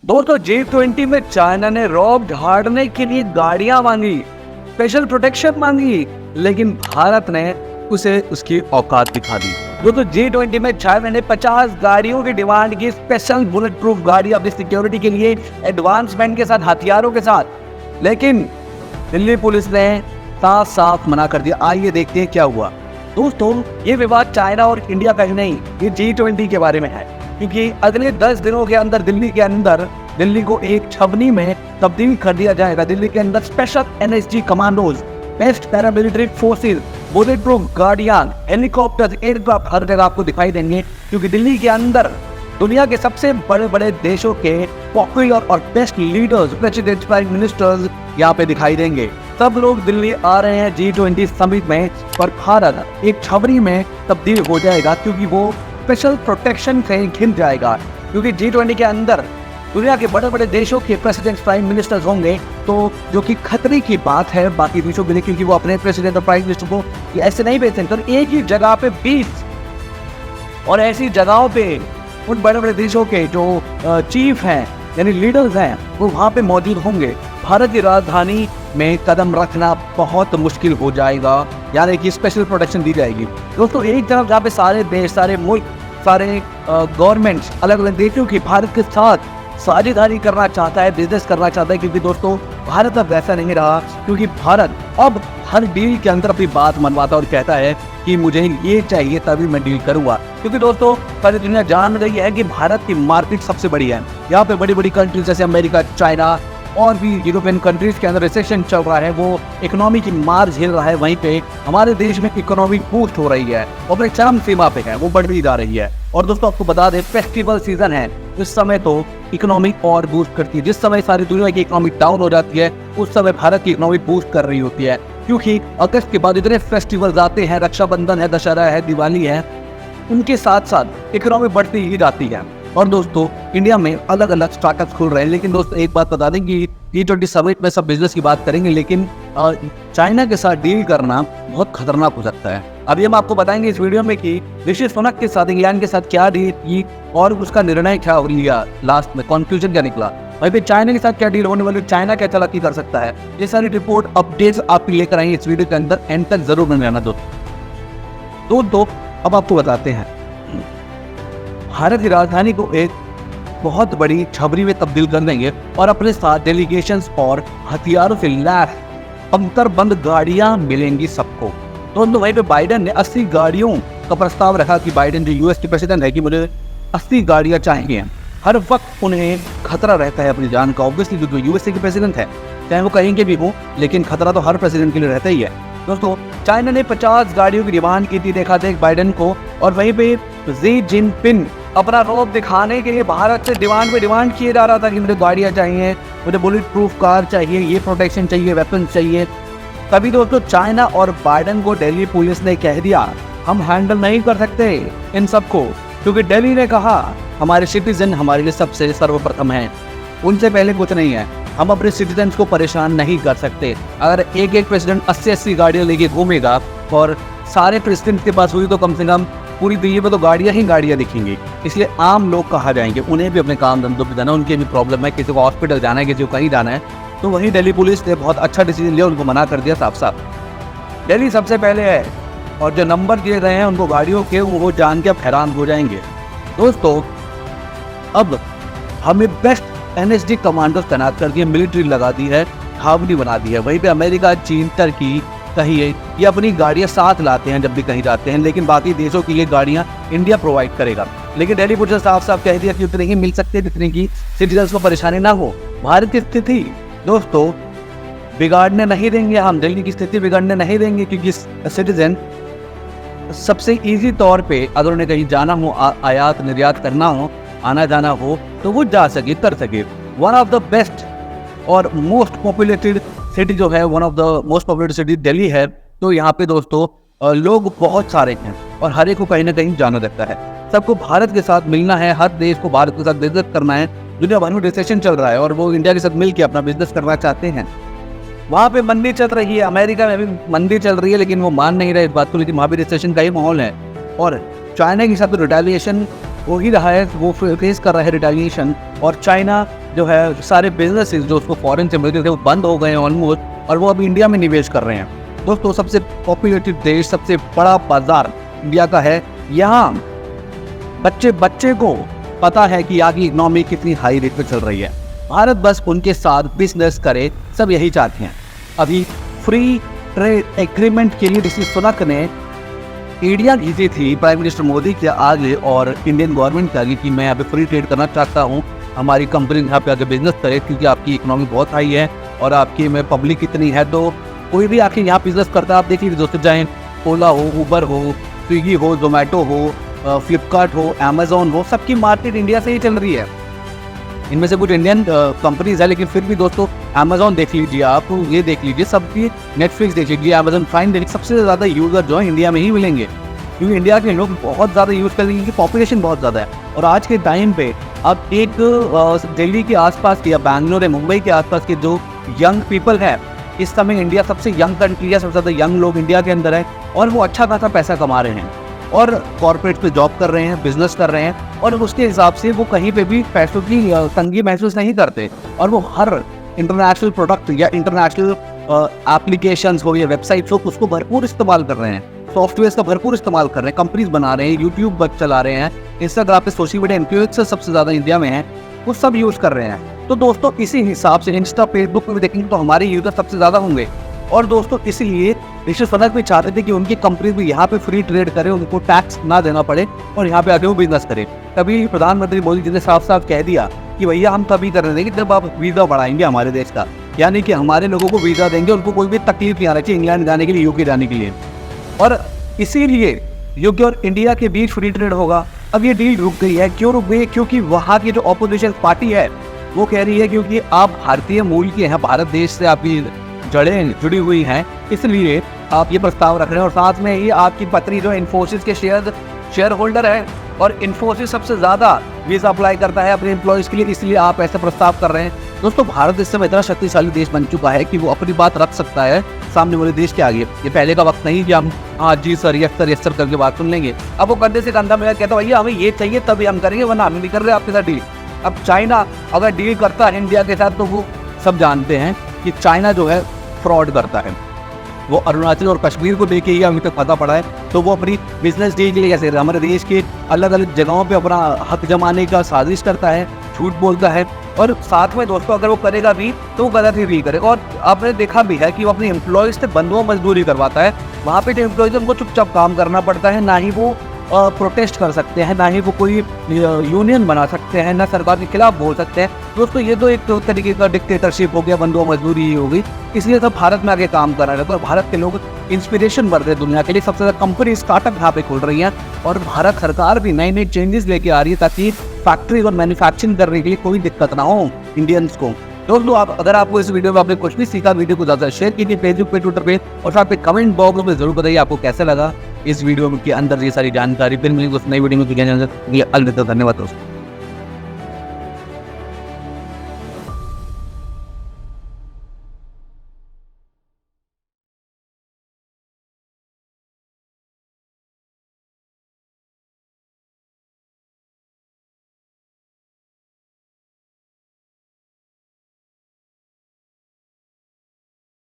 दोस्तों G20 में China ने रॉब झाड़ने के लिए गाड़ियां मांगी, स्पेशल प्रोटेक्शन मांगी, लेकिन भारत ने उसे उसकी औकात दिखा दी। दोस्तों G20 में चाइना ने 50 गाड़ियों की डिमांड की, स्पेशल बुलेट प्रूफ गाड़ी अपनी सिक्योरिटी के लिए, एडवांसमेंट के साथ, हथियारों के साथ। लेकिन दिल्ली पुलिस ने साफ साफ मना कर दिया। आइए देखते हैं क्या हुआ। दोस्तों ये विवाद चाइना और इंडिया का ही नहीं, ये G20 के बारे में है, क्योंकि अगले 10 दिनों के अंदर दिल्ली को एक छवनी में तब्दील कर दिया जाएगा। दिल्ली के अंदर special NSG commandos, best paramilitary forces, bullet proof गाड़ियां, हेलीकॉप्टर, एयरक्राफ्ट हर जगह आपको दिखाई देंगे, क्योंकि दिल्ली के अंदर दुनिया के सबसे बड़े बड़े देशों के पॉपुलर और best leaders, president, prime ministers यहाँ पे दिखाई देंगे। सब लोग दिल्ली आ रहे हैं G20 समिट में, और भारत एक छवनी में तब्दील हो जाएगा, क्योंकि वो स्पेशल प्रोटेक्शन से घिर जाएगा। क्योंकि G20 के अंदर दुनिया के बड़े बड़े देशों के प्रेसिडेंट, प्राइम मिनिस्टर्स होंगे, तो जो कि खतरे की बात है बाकी देशों के लिए, क्योंकि वो अपने प्रेसिडेंट और प्राइम मिनिस्टर को ऐसे नहीं भेज सकते। तो एक ही जगह पे 20 और ऐसी जगहों पे उन बड़े बड़े देशों के जो चीफ हैं, यानी लीडर्स हैं, वो वहाँ पे मौजूद होंगे। भारत की राजधानी में कदम रखना बहुत मुश्किल हो जाएगा, यानी कि स्पेशल प्रोटेक्शन दी जाएगी। दोस्तों एक तरफ जहाँ पे सारे देश, सारे मुल्क, सारे गवर्नमेंट्स अलग अलग देशों की भारत के साथ साझेदारी करना चाहता है, बिजनेस करना चाहता है, क्योंकि दोस्तों भारत अब वैसा नहीं रहा, क्योंकि भारत अब हर डील के अंदर अपनी बात मनवाता है और कहता है कि मुझे ये चाहिए तभी मैं डील करूंगा। क्योंकि दोस्तों सारी दुनिया जान रही है कि भारत की मार्केट सबसे बड़ी है। यहाँ पे बड़ी बड़ी कंट्रीज जैसे अमेरिका, चाइना और भी यूरोपियन कंट्रीज के अंदर रिसेशन चल रहा है, वो इकोनॉमी की मार झेल रहा है। वहीं पे हमारे देश में इकोनॉमी बूस्ट हो रही है और अपने चरम सीमा पे है, वो बढ़ती जा रही है। और दोस्तों आपको बता दें, फेस्टिवल सीजन है इस समय, तो इकोनॉमी और बूस्ट करती है। जिस समय सारी दुनिया की इकोनॉमी डाउन हो जाती है, उस समय भारत की इकोनॉमी बूस्ट कर रही होती है, क्योंकि अगस्त के बाद इतने फेस्टिवल्स आते हैं, रक्षाबंधन है, दशहरा है, दिवाली है, उनके साथ साथ इकोनॉमी बढ़ती ही जाती है। और दोस्तों इंडिया में अलग अलग स्टार्टअप्स खुल रहे हैं। लेकिन दोस्तों एक बात बता दें कि G20 समिट में सब बिजनेस की बात करेंगे, लेकिन चाइना के साथ डील करना बहुत खतरनाक हो सकता है। अभी हम आपको बताएंगे इस वीडियो में कि ऋषि सुनक के साथ, इंग्लैंड के साथ क्या डील की और उसका निर्णय क्या लिया, लास्ट में कंक्लूजन क्या निकला। भाई फिर चाइना के साथ क्या डील होने वाली, चाइना क्या तरक्की कर सकता है, ये सारी रिपोर्ट अपडेट्स आप लेकर आएंगे इस वीडियो के अंदर। एंड तक जरूर बने रहना दोस्तों। अब आपको बताते हैं, भारत की राजधानी को एक बहुत बड़ी छबरी में तब्दील कर देंगे और अपने साथ डेलीगेशंस और हथियारों से लैस अंतरबंद गाड़ियां मिलेंगी सबको। तो वहीं पे बाइडेन ने 80 गाड़ियों का प्रस्ताव रखा कि बाइडेन जो यूएस के प्रेसिडेंट है, कि मुझे 80 गाड़ियां चाहिए। हर वक्त उन्हें खतरा रहता है अपनी जान का, ऑब्वियसली जो यूएसए के प्रेसिडेंट है, चाहे वो कहीं के भी हो, लेकिन खतरा तो हर प्रेसिडेंट के लिए रहता ही है। दोस्तों चाइना ने 50 गाड़ियों की डिमांड की थी, देखा था बाइडेन को, और वहीं पे शी जिनपिंग अपना रौब दिखाने के लिए भारत से डिमांड किए जा रहा था कि मुझे गाड़ियाँ चाहिए, मुझे बुलेट प्रूफ कार चाहिए, ये प्रोटेक्शन चाहिए, वेपन चाहिए। तभी दोस्तों चाइना और बाइडेन को दिल्ली पुलिस ने कह दिया, हम हैंडल नहीं कर सकते इन सबको, क्योंकि दिल्ली ने कहा हमारे सिटीजन हमारे लिए सबसे सर्वप्रथम हैं, उनसे पहले कुछ नहीं है, हम अपने सिटीजन को परेशान नहीं कर सकते। अगर एक एक प्रेसिडेंट 80-80 गाड़ियाँ लेके घूमेगा और सारे प्रेसिडेंट के पास हुई, तो कम से कम पूरी दुनिया में तो गाड़ियाँ ही गाड़ियाँ दिखेंगी। इसलिए आम लोग कहाँ जाएंगे, उन्हें भी अपने काम धंधों पर जाना, उनकी भी प्रॉब्लम है, किसी को हॉस्पिटल जाना है, किसी को कहीं जाना है। तो वहीं दिल्ली पुलिस ने बहुत अच्छा डिसीजन लिया, उनको मना कर दिया साफ साफ। दिल्ली सबसे पहले है, और जो नंबर दिए गए हैं उनको गाड़ियों के, वो जान के अब हैरान हो जाएंगे। दोस्तों अब हमें बेस्ट NSG कमांडोज तैनात कर दिए, मिलिट्री लगा दी है, छावनी बना दी है। वहीं पे अमेरिका, चीन, टर्की कहिए, ये अपनी गाड़ियाँ साथ लाते हैं जब भी कहीं जाते हैं, लेकिन बाकी देशों की ये गाड़ियाँ इंडिया प्रोवाइड करेगा। लेकिन दिल्ली पुलिस ने साफ साफ कह दिया कि उतने ही मिल सकते जितने की सिटीजन को परेशानी ना हो। भारत की स्थिति दोस्तों बिगाड़ने नहीं देंगे, हम दिल्ली की स्थिति बिगाड़ने नहीं देंगे, क्योंकि सिटीजन सबसे ईजी तौर पे अगर उन्हें कहीं जाना हो, आयात निर्यात करना हो, आना जाना हो, तो वो जा सके, कर सके। वन ऑफ द बेस्ट और मोस्ट पॉपुलेटेड सिटी जो है, one of the most populated city Delhi है। तो यहाँ पे दोस्तों लोग बहुत सारे हैं और हर एक को कहीं ना कहीं जाना लगता है। सबको भारत के साथ मिलना है, हर देश को भारत के साथ बिजनेस करना है। दुनिया भर में रिसेशन चल रहा है और वो इंडिया के साथ मिलकर अपना बिजनेस करना चाहते हैं। वहाँ पे मंदी चल रही है, अमेरिका में भी मंदी चल रही है, लेकिन वो मान नहीं रहे इस बात को, लेकिन वहाँ भी रिसेशन का ही माहौल है। और चाइना के साथ तो रिटेलिएशन हो ही रहा है, वो फेस कर रहा है रिटेलिएशन। और चाइना जो है सारे बिजनेसेस जो उसको फॉरेन से मिलते थे वो बंद हो गए हैं ऑलमोस्ट, और वो अब इंडिया में निवेश कर रहे हैं। दोस्तों सबसे पॉपुलेटेड देश, सबसे बड़ा बाजार इंडिया का है। यहाँ बच्चे को पता है कि आगे इकोनॉमी कितनी हाई रेट पे चल रही है। भारत बस उनके साथ बिजनेस करे, सब यही चाहते हैं। अभी फ्री ट्रेड एग्रीमेंट के लिए ऋषि सुनक ने इंडिया भेजी थी प्राइम मिनिस्टर मोदी के आगे और इंडियन गवर्नमेंट के आगे कि मैं यहाँ पे फ्री ट्रेड करना चाहता हूँ, हमारी कंपनी यहाँ पे आके बिजनेस करे, क्योंकि आपकी इकोनॉमी बहुत हाई है और आपकी में पब्लिक इतनी है, तो कोई भी आके यहाँ बिजनेस करता है। आप देख लीजिए दोस्तों, चाहे ओला हो, उबर हो, स्विगी हो, जोमेटो हो, फ्लिपकार्ट हो, अमेजोन हो, सबकी मार्केट इंडिया से ही चल रही है। इनमें से कुछ इंडियन कंपनीज है, लेकिन फिर भी दोस्तों अमेजोन देख लीजिए, आप ये देख लीजिए, सबकी नेटफ्लिक्स देख लीजिए, अमेजोन प्राइम देखिए, सबसे ज़्यादा यूज़र जो है इंडिया में ही मिलेंगे, क्योंकि इंडिया के लोग बहुत ज़्यादा यूज़ करते हैं, क्योंकि पॉपुलेशन बहुत ज़्यादा है। और आज के टाइम पे अब एक दिल्ली के आसपास के या बैंगलोर या मुंबई के आसपास के जो यंग पीपल है, इस समय इंडिया सबसे यंग कंट्री है, सबसे ज़्यादा यंग लोग इंडिया के अंदर है, और वो अच्छा खासा पैसा कमा रहे हैं और कॉर्पोरेट पे जॉब कर रहे हैं, बिजनेस कर रहे हैं, और उसके हिसाब से वो कहीं पे भी पैसों की तंगी महसूस नहीं करते, और वो हर इंटरनेशनल प्रोडक्ट या इंटरनेशनल एप्लीकेशंस हो या वेबसाइट्स हो, उसको भरपूर इस्तेमाल कर रहे हैं, सॉफ्टवेयर का भरपूर इस्तेमाल कर रहे हैं, कंपनीज बना रहे हैं, यूट्यूब पर चला रहे हैं, इंस्टाग्राम पे सोशल मीडिया इन्फ्लुएंसर सबसे ज़्यादा इंडिया में है, वो सब यूज़ कर रहे हैं। तो दोस्तों इसी हिसाब से इंस्टा फेसबुक पर भी देखेंगे तो हमारे यूज़र सबसे ज़्यादा होंगे, और दोस्तों इसीलिए ऋषि सुनक भी चाहते थे कि उनकी कंपनी भी यहाँ पे फ्री ट्रेड करे, उनको टैक्स ना देना पड़े और यहाँ पे आके वो बिजनेस करे। तभी प्रधानमंत्री मोदी जी ने साफ साफ कह दिया कि भैया हम तभी करने देंगे जब आप वीज़ा बढ़ाएंगे हमारे देश का, यानी कि हमारे लोगों को वीज़ा देंगे, उनको कोई भी तकलीफ नहीं आना चाहिए इंग्लैंड जाने के लिए, यूके जाने के लिए। और इसीलिए यूके और इंडिया के बीच फ्री ट्रेड होगा। अब ये डील रुक गई है, क्यों रुक गई है? क्योंकि वहाँ की जो ऑपोजिशन पार्टी है वो कह रही है क्योंकि आप भारतीय मूल के हैं, भारत देश से आपकी जड़ें जुड़ी हुई हैं, इसलिए आप ये प्रस्ताव रख रहे हैं। और साथ में ही आपकी पत्नी जो इन्फोसिस के शेयर होल्डर है, और इन्फोसिस सबसे ज़्यादा वीज़ा अप्लाई करता है अपने एम्प्लॉयज़ के लिए, इसलिए आप ऐसे प्रस्ताव कर रहे हैं। दोस्तों भारत इस समय इतना शक्तिशाली देश बन चुका है कि वो अपनी बात रख सकता है सामने वाले देश के आगे। ये पहले का वक्त नहीं कि हम हाँ जी सर यस सर करके बात सुन लेंगे। अब वो कंधे से कंधा मिला कहता भैया हमें ये चाहिए तभी हम करेंगे, वरना हम नहीं कर रहे आपके साथ डील। अब चाइना अगर डील करता है इंडिया के साथ, तो वो सब जानते हैं कि चाइना जो है फ्रॉड करता है। वो अरुणाचल और कश्मीर को लेके ही अभी तक पता पड़ा है, तो वो अपनी बिजनेस डील के लिए कैसे हमारे देश के अलग अलग जगहों पे अपना हक जमाने का साजिश करता है, झूठ बोलता है, और साथ में दोस्तों अगर वो करेगा भी तो वो गलत ही करेगा। और आपने देखा भी है कि वो अपने एम्प्लॉयज़ से बंधुआ मजदूरी करवाता है। वहाँ पे जो एम्प्लॉयज़ उनको चुपचाप काम करना पड़ता है, ना ही वो प्रोटेस्ट कर सकते हैं, ना ही वो कोई यूनियन बना सकते हैं, ना सरकार के खिलाफ बोल सकते हैं। दोस्तों ये तो एक तरीके का डिक्टेटरशिप हो गया, बंधुआ मजदूरी ही होगी। इसलिए सब भारत में आगे काम कर रहे हैं, तो भारत के लोग इंस्पिरेशन बढ़ रहे हैं दुनिया के लिए। सबसे ज़्यादा कंपनी स्टार्टअप यहाँ पे खुल रही हैं, और भारत सरकार भी नई नई चेंजेस लेके आ रही है ताकि फैक्ट्री और मैन्युफैक्चरिंग करने के लिए कोई दिक्कत ना हो इंडियंस को। दोस्तों अगर आपको इस वीडियो में आपने कुछ भी सीखा, वीडियो को ज़्यादा शेयर कीजिए फेसबुक पे, ट्विटर पे, और साथ पे कमेंट बॉक्स में जरूर बताइए आपको कैसा लगा इस वीडियो के अंदर ये सारी जानकारी। फिर मिलेंगे उस नई वीडियो में। धन्यवाद दोस्तों।